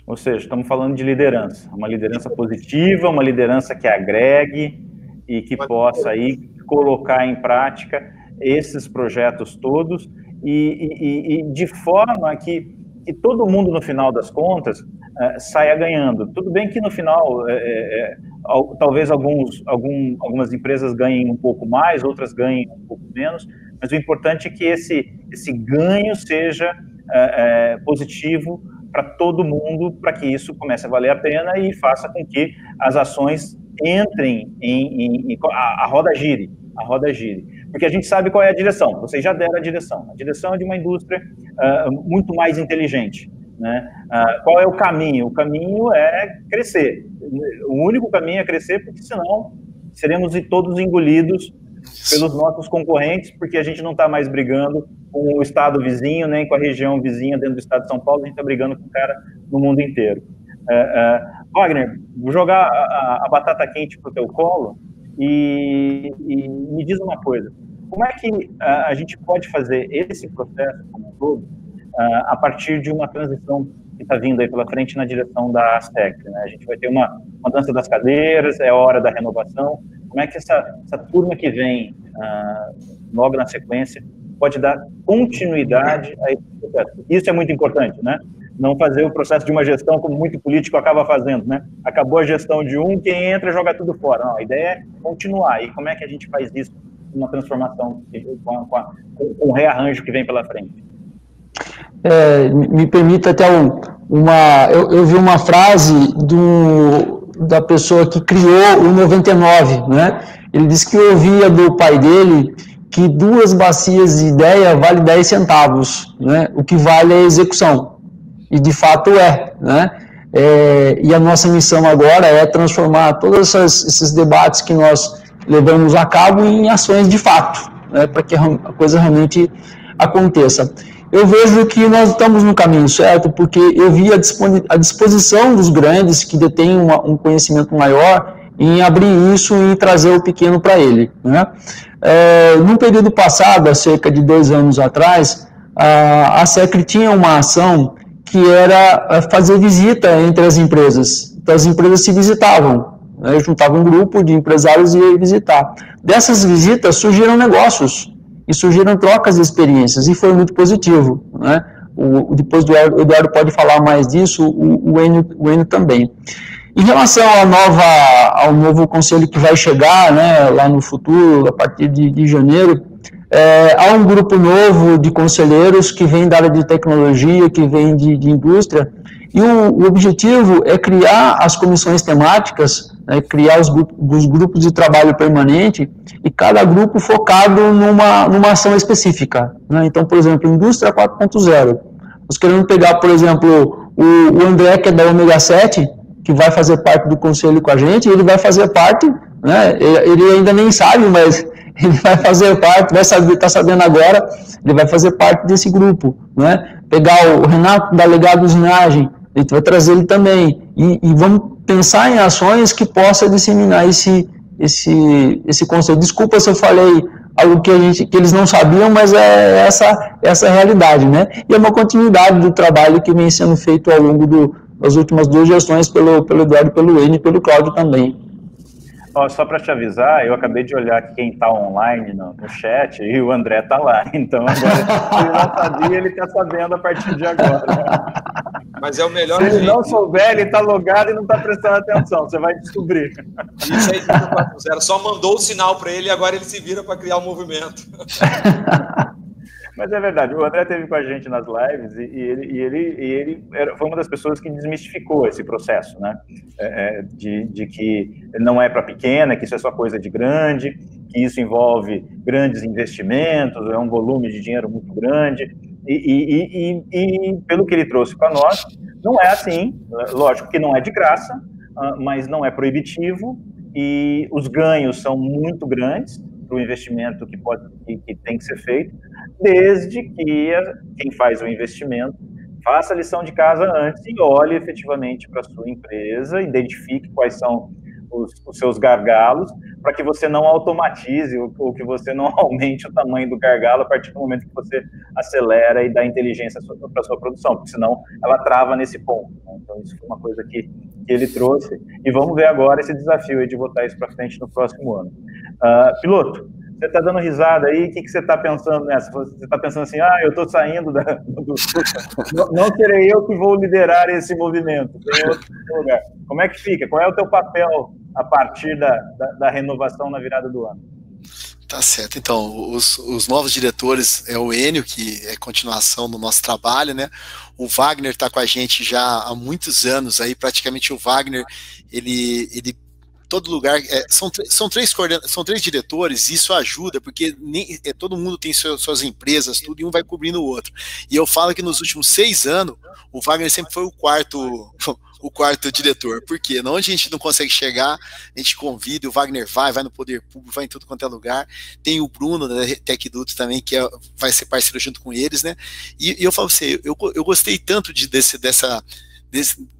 Ou seja, estamos falando de liderança, uma liderança positiva, uma liderança que agregue e que possa aí colocar em prática esses projetos todos e de forma que todo mundo, no final das contas, saia ganhando. Tudo bem que no final, talvez algumas empresas ganhem um pouco mais, outras ganhem um pouco menos, mas o importante é que esse ganho seja positivo para todo mundo, para que isso comece a valer a pena e faça com que as ações entrem a roda gire, porque a gente sabe qual é a direção, vocês já deram a direção é de uma indústria muito mais inteligente, né? Qual é o caminho? O caminho é crescer, o único caminho é crescer, porque senão seremos todos engolidos pelos nossos concorrentes, porque a gente não está mais brigando com o estado vizinho, nem com a região vizinha dentro do estado de São Paulo, a gente está brigando com o cara no mundo inteiro. Wagner, vou jogar a batata quente para o teu colo e me diz uma coisa, como é que a gente pode fazer esse processo como um todo a partir de uma transição que está vindo aí pela frente na direção da SECRE, né? A gente vai ter uma dança das cadeiras, é hora da renovação. Como é que essa turma que vem logo na sequência pode dar continuidade a esse processo? Isso é muito importante, né? Não fazer o processo de uma gestão como muito político acaba fazendo, né? Acabou a gestão de quem entra joga tudo fora. Não, a ideia é continuar. E como é que a gente faz isso uma transformação, com o rearranjo que vem pela frente. Me permita até eu vi uma frase da pessoa que criou o 99, né? Ele disse que ouvia do pai dele que 2 bacias de ideia vale 10 centavos, né? O que vale é a execução, e de fato né? E a nossa missão agora é transformar todos esses debates que nós levamos a cabo em ações de fato, né? Para que a coisa realmente aconteça. Eu vejo que nós estamos no caminho certo, porque eu vi a disposição dos grandes, que detêm um conhecimento maior, em abrir isso e trazer o pequeno para ele, né? No período passado, há cerca de 2 anos atrás, a SECRI tinha uma ação que era fazer visita entre as empresas. Então, as empresas se visitavam, né? Juntavam um grupo de empresários e ia visitar. Dessas visitas surgiram negócios e surgiram trocas de experiências, e foi muito positivo, né? Depois o Eduardo pode falar mais disso, o Enio também. Em relação ao novo conselho que vai chegar, né, lá no futuro, a partir de janeiro, há um grupo novo de conselheiros que vem da área de tecnologia, que vem de indústria, e o objetivo é criar as comissões temáticas, né, criar os grupos de trabalho permanente, e cada grupo focado numa ação específica, né? Então, por exemplo, Indústria 4.0. Nós queremos pegar, por exemplo, o André, que é da Ômega 7, que vai fazer parte do conselho com a gente, e ele vai fazer parte, né? Ele ainda nem sabe, mas ele vai fazer parte, está sabendo agora, ele vai fazer parte desse grupo, né? Pegar o Renato, da Legado Usinagem, a gente vai trazer ele também, e vamos pensar em ações que possam disseminar esse conceito. Desculpa se eu falei algo que eles não sabiam, mas é essa a realidade, né? E é uma continuidade do trabalho que vem sendo feito ao longo das últimas 2 gestões pelo Eduardo, pelo Enio e pelo Cláudio também. Só para te avisar, eu acabei de olhar quem está online no chat, e o André está lá. Então, agora, se ele não sabia, ele está sabendo a partir de agora. Mas é o melhor. Se ele não souber, ele está logado e não está prestando atenção. Você vai descobrir. Isso aí, 4.0. Só mandou o sinal para ele e agora ele se vira para criar o movimento. Mas é verdade, o André esteve com a gente nas lives e ele foi uma das pessoas que desmistificou esse processo, né? De que não é para pequena, que isso é só coisa de grande, que isso envolve grandes investimentos, é um volume de dinheiro muito grande, e pelo que ele trouxe para nós, não é assim, lógico que não é de graça, mas não é proibitivo, e os ganhos são muito grandes para o investimento que tem que ser feito, desde que quem faz o investimento faça a lição de casa antes e olhe efetivamente para a sua empresa, identifique quais são os seus gargalos, para que você não automatize ou que você não aumente o tamanho do gargalo a partir do momento que você acelera e dá inteligência para a sua produção, porque senão ela trava nesse ponto, né? Então isso foi uma coisa que ele trouxe, e vamos ver agora esse desafio aí de botar isso para frente no próximo ano. Piloto, você está dando risada aí, o que você está pensando nessa? Você está pensando assim, eu estou saindo não serei eu que vou liderar esse movimento, tem outro lugar. Como é que fica? Qual é o teu papel a partir da renovação na virada do ano? Tá certo, então, os novos diretores é o Enio, que é continuação do nosso trabalho, né? O Wagner está com a gente já há muitos anos, aí praticamente o Wagner, ele todo lugar, são três diretores, e isso ajuda, porque todo mundo tem suas empresas, tudo, e um vai cobrindo o outro. E eu falo que nos últimos 6 anos, o Wagner sempre foi o quarto diretor, porque onde a gente não consegue chegar, a gente convida, o Wagner vai no Poder Público, vai em tudo quanto é lugar. Tem o Bruno da TecDuto também, que vai ser parceiro junto com eles, né? E eu falo pra você, eu gostei tanto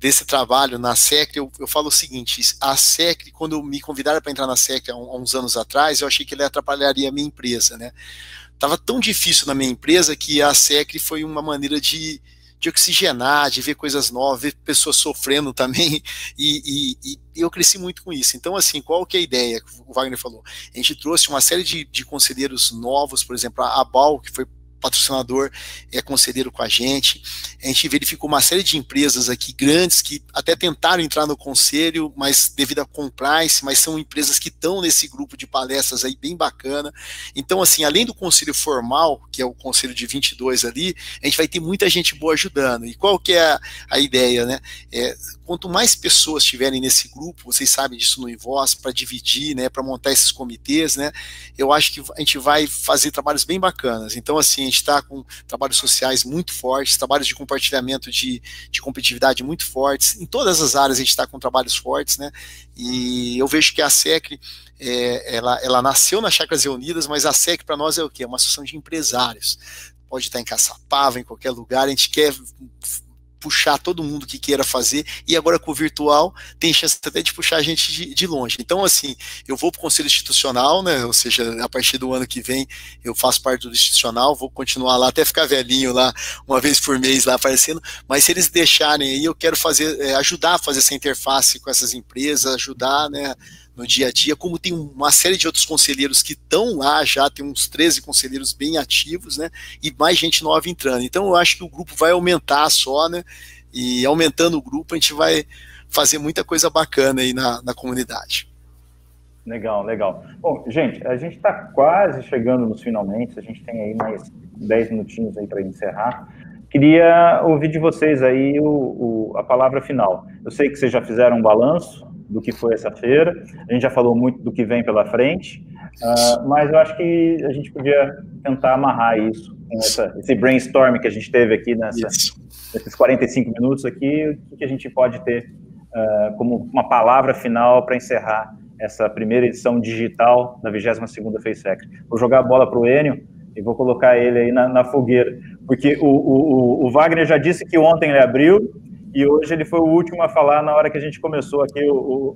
desse trabalho na SECRI. Eu falo o seguinte, a SECRI, quando me convidaram para entrar na SECRI há uns anos atrás, eu achei que ele atrapalharia a minha empresa, né? Tava tão difícil na minha empresa que a SECRI foi uma maneira de oxigenar, de ver coisas novas, ver pessoas sofrendo também, e eu cresci muito com isso. Então, assim, qual que é a ideia que o Wagner falou? A gente trouxe uma série de conselheiros novos, por exemplo, a BAL, que foi patrocinador é conselheiro com a gente verificou uma série de empresas aqui grandes que até tentaram entrar no conselho, mas devido a compliance, mas são empresas que estão nesse grupo de palestras aí bem bacana. Então, assim, além do conselho formal, que é o conselho de 22 ali, a gente vai ter muita gente boa ajudando. E qual que é a ideia, né? Quanto mais pessoas estiverem nesse grupo, vocês sabem disso no Invoz, para dividir, né, para montar esses comitês, né, eu acho que a gente vai fazer trabalhos bem bacanas. Então, assim, a gente está com trabalhos sociais muito fortes, trabalhos de compartilhamento de competitividade muito fortes. Em todas as áreas a gente está com trabalhos fortes, né, e eu vejo que a SECRE, ela nasceu nas Chácaras Reunidas, mas a SECRE para nós é o quê? É uma associação de empresários. Pode estar em Caçapava, em qualquer lugar, a gente quer puxar todo mundo que queira fazer, e agora com o virtual tem chance até de puxar a gente de longe. Então, assim, eu vou para o Conselho Institucional, né, ou seja, a partir do ano que vem eu faço parte do institucional, vou continuar lá até ficar velhinho lá, uma vez por mês lá aparecendo, mas se eles deixarem aí, eu quero ajudar a fazer essa interface com essas empresas, ajudar, né, no dia a dia, como tem uma série de outros conselheiros que estão lá já, tem uns 13 conselheiros bem ativos, né, e mais gente nova entrando. Então eu acho que o grupo vai aumentar só, né, e aumentando o grupo a gente vai fazer muita coisa bacana aí na comunidade. Legal, legal. Bom, gente, a gente está quase chegando nos finalmente, a gente tem aí mais 10 minutinhos aí para encerrar. Queria ouvir de vocês aí a palavra final. Eu sei que vocês já fizeram um balanço do que foi essa feira, a gente já falou muito do que vem pela frente, mas eu acho que a gente podia tentar amarrar isso com esse brainstorm que a gente teve aqui nesses 45 minutos aqui, o que a gente pode ter como uma palavra final para encerrar essa primeira edição digital da 22ª FACECRE. Vou jogar a bola para o Enio e vou colocar ele aí na fogueira, porque o Wagner já disse que ontem ele abriu, e hoje ele foi o último a falar na hora que a gente começou aqui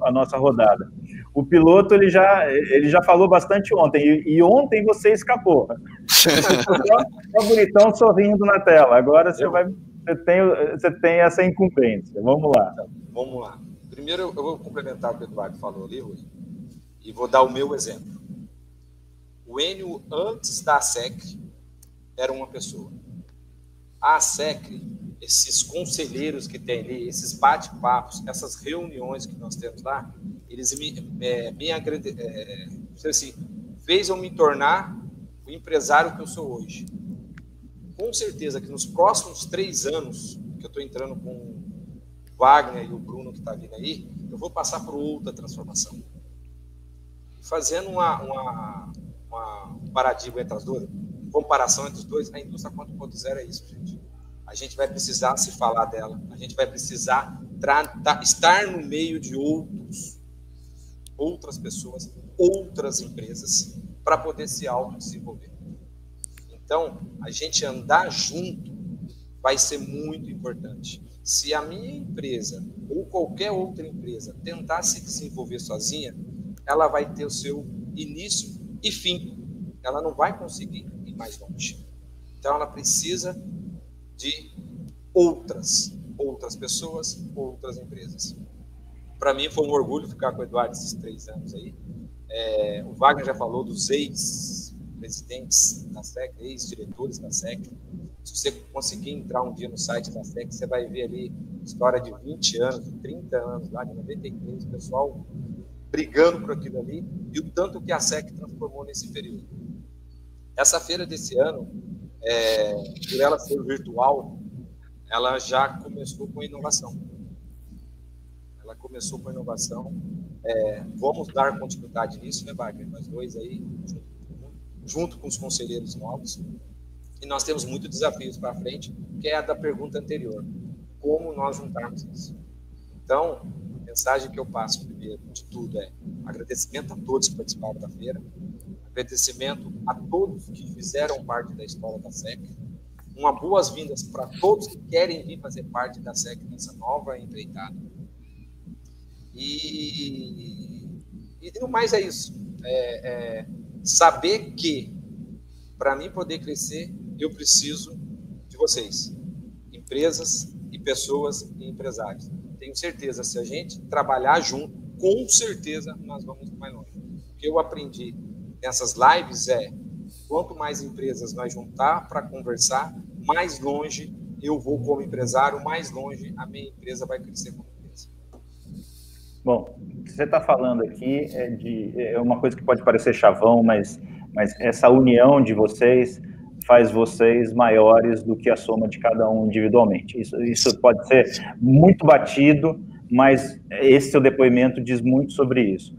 a nossa rodada. O piloto, ele já falou bastante ontem, e ontem você escapou. Só bonitão sorrindo na tela. Agora você tem essa incumbência. Vamos lá. Vamos lá. Primeiro, eu vou complementar o que o Eduardo falou ali, Rui, e vou dar o meu exemplo. O Enio, antes da SECRE, era uma pessoa. A SECRE, esses conselheiros que tem ali, esses bate-papos, essas reuniões que nós temos lá, eles fez eu me tornar o empresário que eu sou hoje. Com certeza que nos próximos 3 anos, que eu estou entrando com o Wagner e o Bruno que está vindo aí, eu vou passar por outra transformação. Fazendo um paradigma entre as duas, comparação entre os dois, a indústria 4.0 é isso, gente. A gente vai precisar se falar dela, a gente vai precisar estar no meio de outras pessoas, outras empresas, para poder se autodesenvolver. Então, a gente andar junto vai ser muito importante. Se a minha empresa ou qualquer outra empresa tentar se desenvolver sozinha, ela vai ter o seu início e fim. Ela não vai conseguir ir mais longe. Então, ela precisa de outras pessoas, outras empresas. Para mim foi um orgulho ficar com o Eduardo esses 3 anos aí. O Wagner já falou dos ex-presidentes da SECRE, ex-diretores da SECRE. Se você conseguir entrar um dia no site da SECRE, você vai ver ali história de 20 anos, de 30 anos, lá de 93, o pessoal brigando por aquilo ali, e o tanto que a SECRE transformou nesse período. Essa feira desse ano, por ela ser virtual, ela já começou com inovação. Vamos dar continuidade nisso, né, Wagner? Nós dois aí, junto com os conselheiros novos. E nós temos muitos desafios para frente, que é a da pergunta anterior. Como nós juntarmos isso? Então, a mensagem que eu passo primeiro de tudo é agradecimento a todos que participaram da feira, agradecimento a todos que fizeram parte da história da SECRE, uma boas-vindas para todos que querem vir fazer parte da SECRE nessa nova empreitada. E no mais é isso. Saber que, para mim poder crescer, eu preciso de vocês, empresas e pessoas e empresários. Tenho certeza, se a gente trabalhar junto, com certeza nós vamos mais longe. O que eu aprendi nessas lives quanto mais empresas nós juntar para conversar, mais longe eu vou como empresário, mais longe a minha empresa vai crescer como empresa. Bom, o que você está falando aqui é uma coisa que pode parecer chavão, mas essa união de vocês faz vocês maiores do que a soma de cada um individualmente. Isso pode ser muito batido, mas esse seu depoimento diz muito sobre isso.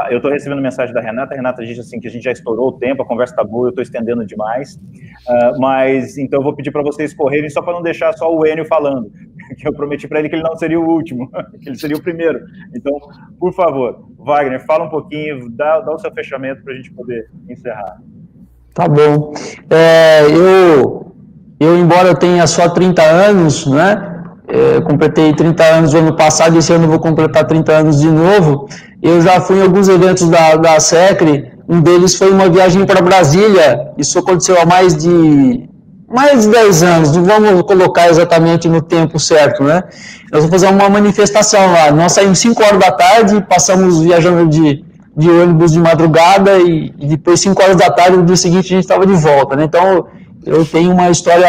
Eu estou recebendo mensagem da Renata. A Renata diz assim que a gente já estourou o tempo, a conversa está boa, eu estou estendendo demais, mas então eu vou pedir para vocês correrem só para não deixar só o Enio falando, que eu prometi para ele que ele não seria o último, que ele seria o primeiro. Então, por favor, Wagner, fala um pouquinho, dá o seu fechamento para a gente poder encerrar. Tá bom. Eu, embora eu tenha só 30 anos, né? Completei 30 anos no ano passado, esse ano eu vou completar 30 anos de novo. Eu já fui em alguns eventos da SECRE, um deles foi uma viagem para Brasília, isso aconteceu há mais de 10 anos, não vamos colocar exatamente no tempo certo, né? Nós vamos fazer uma manifestação lá, nós saímos 5 horas da tarde, passamos viajando de ônibus de madrugada e depois 5 horas da tarde, no dia seguinte a gente estava de volta, né? Então eu tenho uma história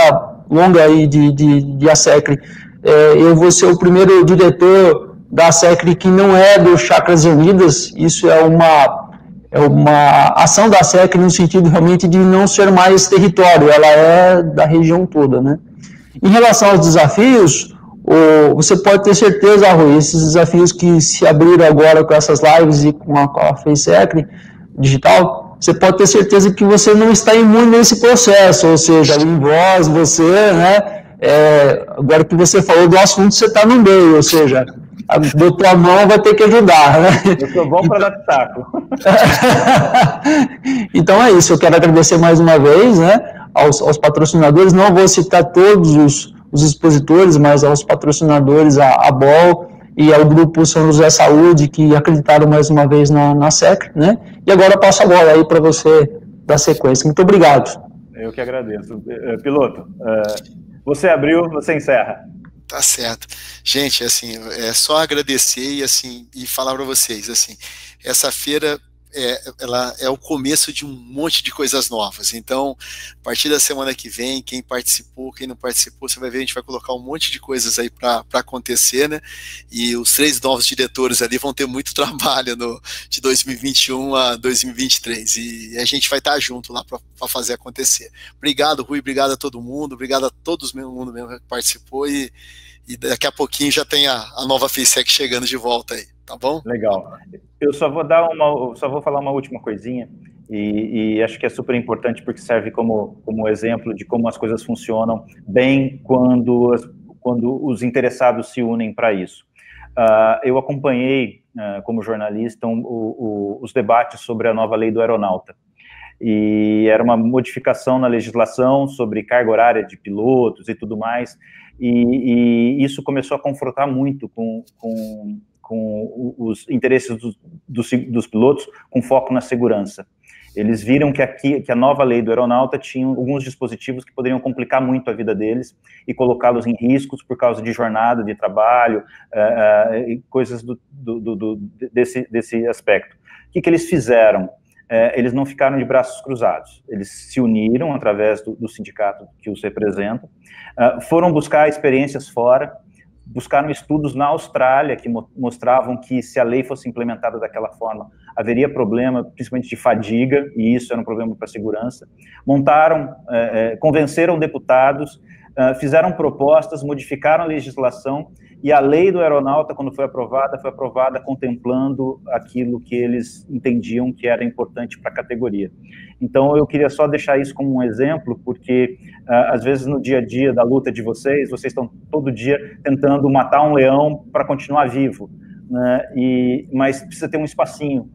longa aí de ASECRE. Eu vou ser o primeiro diretor da ASECRE que não é do Chacras Unidas. Isso é uma ação da ASECRE no sentido realmente de não ser mais território, ela é da região toda, né? Em relação aos desafios, você pode ter certeza, Rui, esses desafios que se abriram agora com essas lives e com a FaceSecre digital, você pode ter certeza que você não está imune nesse processo, ou seja, em voz, você, né? Agora que você falou do assunto, você está no meio, ou seja, botou a mão, vai ter que ajudar, né? Eu sou bom para dar pitaco. Então é isso, eu quero agradecer mais uma vez, né, aos patrocinadores, não vou citar todos os expositores, mas aos patrocinadores, a BOL e ao Grupo São José Saúde, que acreditaram mais uma vez na SECRE, né? E agora eu passo a bola aí para você dar sequência. Muito obrigado. Eu que agradeço. Piloto, você abriu, você encerra. Tá certo. Gente, assim, é só agradecer e falar para vocês, assim, essa feira ela é o começo de um monte de coisas novas. Então, a partir da semana que vem, quem participou, quem não participou, você vai ver, a gente vai colocar um monte de coisas aí para acontecer, né? E os 3 novos diretores ali vão ter muito trabalho de 2021 a 2023. E a gente vai estar junto lá para fazer acontecer. Obrigado, Rui, obrigado a todo mundo, obrigado a todo mundo mesmo que participou e daqui a pouquinho já tem a nova FaceSec chegando de volta aí, tá bom? Legal. Eu só vou falar uma última coisinha, e acho que é super importante porque serve como exemplo de como as coisas funcionam bem quando os interessados se unem para isso. Eu acompanhei, como jornalista, os debates sobre a nova lei do aeronauta. E era uma modificação na legislação sobre carga horária de pilotos e tudo mais, e isso começou a confrontar muito com os interesses dos pilotos, com foco na segurança. Eles viram que a nova lei do aeronauta tinha alguns dispositivos que poderiam complicar muito a vida deles e colocá-los em riscos por causa de jornada de trabalho, coisas desse aspecto. O que eles fizeram? Eles não ficaram de braços cruzados, eles se uniram através do sindicato que os representa, foram buscar experiências fora, buscaram estudos na Austrália que mostravam que se a lei fosse implementada daquela forma, haveria problema, principalmente de fadiga, e isso era um problema para a segurança. Convenceram deputados, fizeram propostas, modificaram a legislação, e a lei do aeronauta, quando foi aprovada contemplando aquilo que eles entendiam que era importante para a categoria. Então, eu queria só deixar isso como um exemplo, porque, às vezes, no dia a dia da luta de vocês estão todo dia tentando matar um leão para continuar vivo, né? Mas precisa ter um espacinho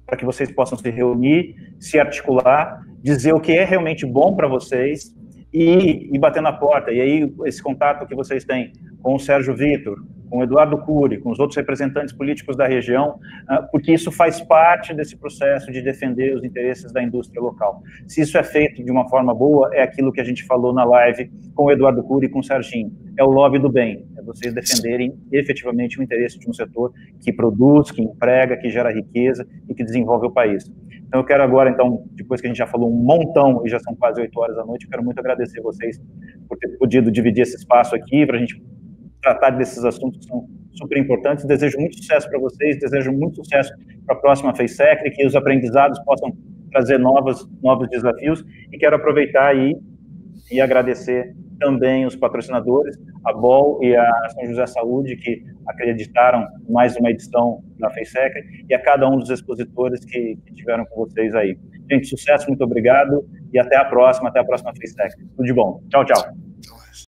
para que vocês possam se reunir, se articular, dizer o que é realmente bom para vocês e bater na porta. E aí, esse contato que vocês têm com o Sérgio Vitor, com o Eduardo Cury, com os outros representantes políticos da região, porque isso faz parte desse processo de defender os interesses da indústria local. Se isso é feito de uma forma boa, é aquilo que a gente falou na live com o Eduardo Cury e com o Serginho. É o lobby do bem, é vocês defenderem efetivamente o interesse de um setor que produz, que emprega, que gera riqueza e que desenvolve o país. Então, eu quero agora, então, depois que a gente já falou um montão e já são quase 8 horas da noite, eu quero muito agradecer vocês por ter podido dividir esse espaço aqui para a gente tratar desses assuntos que são super importantes. Desejo muito sucesso para vocês, desejo muito sucesso para a próxima FACESECRE, que os aprendizados possam trazer novos desafios, e quero aproveitar aí e agradecer também os patrocinadores, a BOL e a São José Saúde, que acreditaram em mais uma edição da FACESECRE, e a cada um dos expositores que estiveram com vocês aí. Gente, sucesso, muito obrigado, e até a próxima FACESECRE. Tudo de bom. Tchau, tchau.